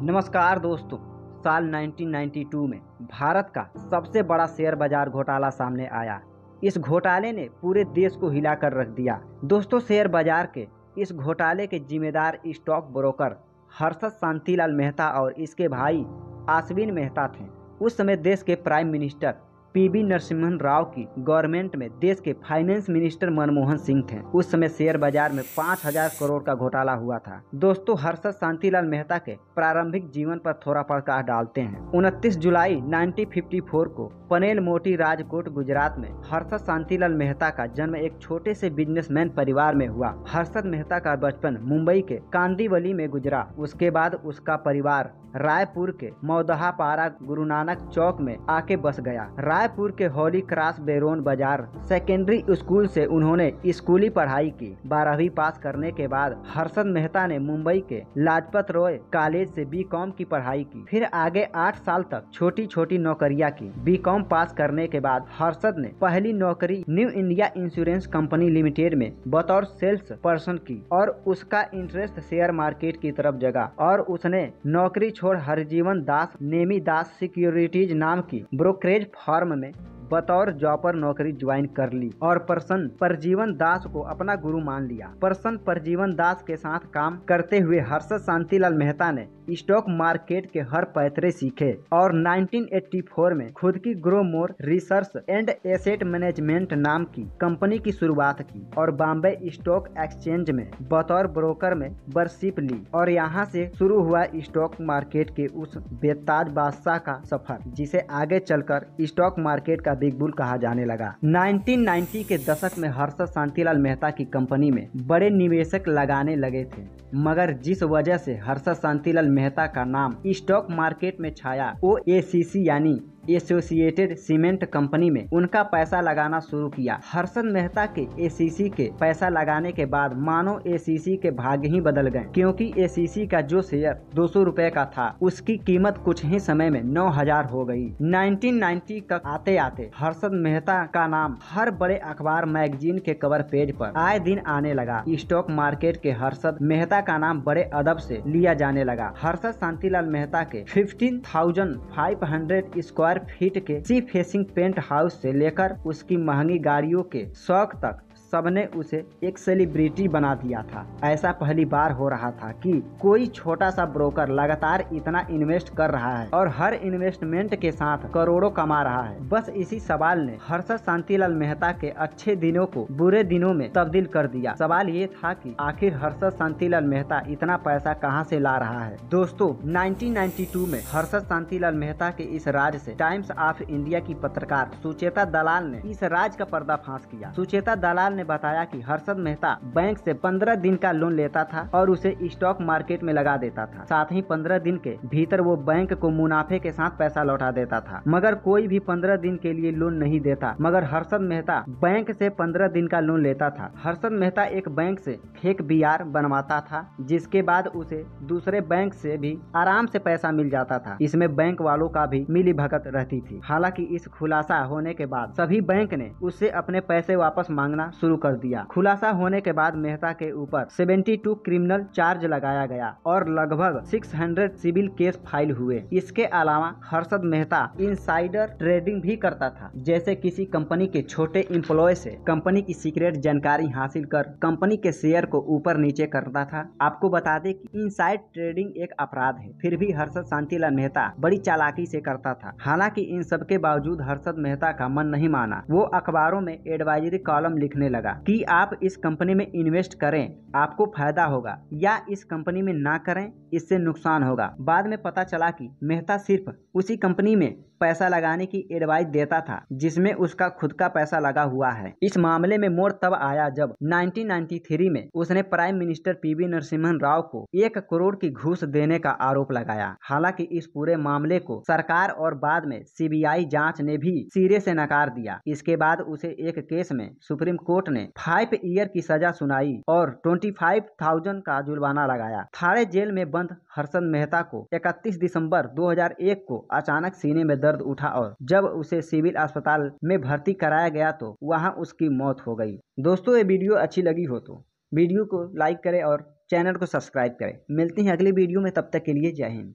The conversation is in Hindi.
नमस्कार दोस्तों। साल 1992 में भारत का सबसे बड़ा शेयर बाजार घोटाला सामने आया। इस घोटाले ने पूरे देश को हिला कर रख दिया। दोस्तों, शेयर बाजार के इस घोटाले के जिम्मेदार स्टॉक ब्रोकर हर्षद शांतिलाल मेहता और इसके भाई आश्विन मेहता थे। उस समय देश के prime minister PV Narasimhan Rao की गवर्नमेंट में देश के फाइनेंस मिनिस्टर मनमोहन सिंह थे। उस समय शेयर बाजार में 5,000 करोड़ का घोटाला हुआ था। दोस्तों, हर्षद शांतिलाल मेहता के प्रारंभिक जीवन पर थोड़ा प्रकाश डालते हैं। 29 जुलाई 1954 को पनेल मोटी राजकोट गुजरात में हर्षद शांतिलाल मेहता का जन्म एक छोटे से बिजनेसमैन परिवार में हुआ। हर्षद मेहता का बचपन मुंबई के कांदीवली में गुजरा। उसके बाद उसका परिवार रायपुर के मौदहापारा गुरु नानक चौक में आके बस गया। रायपुर के होली क्रॉस बेरोन बाजार सेकेंडरी स्कूल से उन्होंने स्कूली पढ़ाई की। 12वीं पास करने के बाद हर्षद मेहता ने मुंबई के लाजपत रॉय कॉलेज से बीकॉम की पढ़ाई की। फिर आगे 8 साल तक छोटी छोटी नौकरियां की। बीकॉम पास करने के बाद हर्षद ने पहली नौकरी new India insurance company limited में बतौर सेल्स पर्सन की और उसका इंटरेस्ट शेयर मार्केट की तरफ जगा और उसने नौकरी छोड़ हरजीवन दास नेमी दास सिक्योरिटीज नाम की ब्रोकरेज फर्म में बतौर जॉपर नौकरी ज्वाइन कर ली और प्रसन्न परजीवन दास को अपना गुरु मान लिया। प्रसन्न परजीवन दास के साथ काम करते हुए हर्षद शांतिलाल मेहता ने स्टॉक मार्केट के हर पैतरे सीखे और 1984 में खुद की grow more research and asset management नाम की कंपनी की शुरुआत की और बॉम्बे स्टॉक एक्सचेंज में बतौर ब्रोकर में बर्सिप ली और यहाँ से शुरू हुआ स्टॉक मार्केट के उस बेताज बादशाह का सफर, जिसे आगे चलकर स्टॉक मार्केट का बिग बुल कहा जाने लगा। 1990 के दशक में हर्षद शांतिलाल मेहता की कंपनी में बड़े निवेशक लगाने लगे थे, मगर जिस वजह से हर्षद शांतिलाल मेहता का नाम स्टॉक मार्केट में छाया, वो एसीसी यानी एसोसिएटेड सीमेंट कंपनी में उनका पैसा लगाना शुरू किया। हर्षद मेहता के एसीसी के पैसा लगाने के बाद मानो एसीसी के भाग्य ही बदल गए, क्योंकि एसीसी का जो शेयर 200 रुपए का था उसकी कीमत कुछ ही समय में 9,000 हो गई। 1990 तक आते आते हर्षद मेहता का नाम हर बड़े अखबार मैगजीन के कवर पेज पर आए दिन आने लगा। स्टॉक मार्केट के हर्षद मेहता का नाम बड़े अदब से लिया जाने लगा। हर्षद शांतिलाल मेहता के 15,500 स्क्वायर फीट के सी फेसिंग पेंट हाउस से लेकर उसकी महंगी गाड़ियों के शौक तक सबने उसे एक सेलिब्रिटी बना दिया था। ऐसा पहली बार हो रहा था कि कोई छोटा सा ब्रोकर लगातार इतना इन्वेस्ट कर रहा है और हर इन्वेस्टमेंट के साथ करोड़ों कमा रहा है। बस इसी सवाल ने हर्षद शांतिलाल मेहता के अच्छे दिनों को बुरे दिनों में तब्दील कर दिया। सवाल ये था कि आखिर हर्षद शांतिलाल मेहता इतना पैसा कहां से ला रहा है। दोस्तों, 1992 में हर्षद शांतिलाल मेहता के इस राज से टाइम्स ऑफ इंडिया की पत्रकार सुचेता दलाल ने इस राज का पर्दाफाश किया। सुचेता दलाल ने बताया कि हर्षद मेहता बैंक से 15 दिन का लोन लेता था और उसे स्टॉक मार्केट में लगा देता था। साथ ही 15 दिन के भीतर वो बैंक को मुनाफे के साथ पैसा लौटा देता था, मगर कोई भी 15 दिन के लिए लोन नहीं देता। मगर हर्षद मेहता बैंक से 15 दिन का लोन लेता था। हर्षद मेहता एक बैंक से फेक बीआर बनवाता था, जिसके बाद उसे दूसरे बैंक से भी आराम से पैसा मिल जाता था। इसमें बैंक वालों का भी मिली भगत रहती थी। हालांकि इस खुलासा होने के बाद सभी बैंक ने उससे अपने पैसे वापस मांगना शुरू कर दिया। खुलासा होने के बाद मेहता के ऊपर 72 क्रिमिनल चार्ज लगाया गया और लगभग 600 सिविल केस फाइल हुए। इसके अलावा हर्षद मेहता इनसाइडर ट्रेडिंग भी करता था, जैसे किसी कंपनी के छोटे एम्प्लॉय से कंपनी की सीक्रेट जानकारी हासिल कर कंपनी के शेयर को ऊपर नीचे करता था। आपको बता दें कि इनसाइड ट्रेडिंग एक अपराध है, फिर भी हर्षद शांतिलाल मेहता बड़ी चालाकी से करता था। हालांकि इन सब के बावजूद हर्षद मेहता का मन नहीं माना। वो अखबारों में एडवाइजरी कॉलम लिखने लगा कि आप इस कंपनी में इन्वेस्ट करें, आपको फायदा होगा, या इस कंपनी में ना करें, इससे नुकसान होगा। बाद में पता चला कि मेहता सिर्फ उसी कंपनी में पैसा लगाने की एडवाइस देता था जिसमें उसका खुद का पैसा लगा हुआ है। इस मामले में मोड़ तब आया जब 1993 में उसने prime minister PV Narasimhan Rao को 1 करोड़ की घूस देने का आरोप लगाया। हालांकि इस पूरे मामले को सरकार और बाद में सीबीआई जांच ने भी सिरे से नकार दिया। इसके बाद उसे एक केस में सुप्रीम कोर्ट ने 5 ईयर की सजा सुनाई और 25,000 का जुर्माना लगाया। थाने जेल में बंद हर्षद मेहता को 31 दिसंबर 2001 को अचानक सीने में दर्द उठा और जब उसे सिविल अस्पताल में भर्ती कराया गया तो वहां उसकी मौत हो गई। दोस्तों, ये वीडियो अच्छी लगी हो तो वीडियो को लाइक करें और चैनल को सब्सक्राइब करें। मिलते हैं अगली वीडियो में, तब तक के लिए जय हिंद।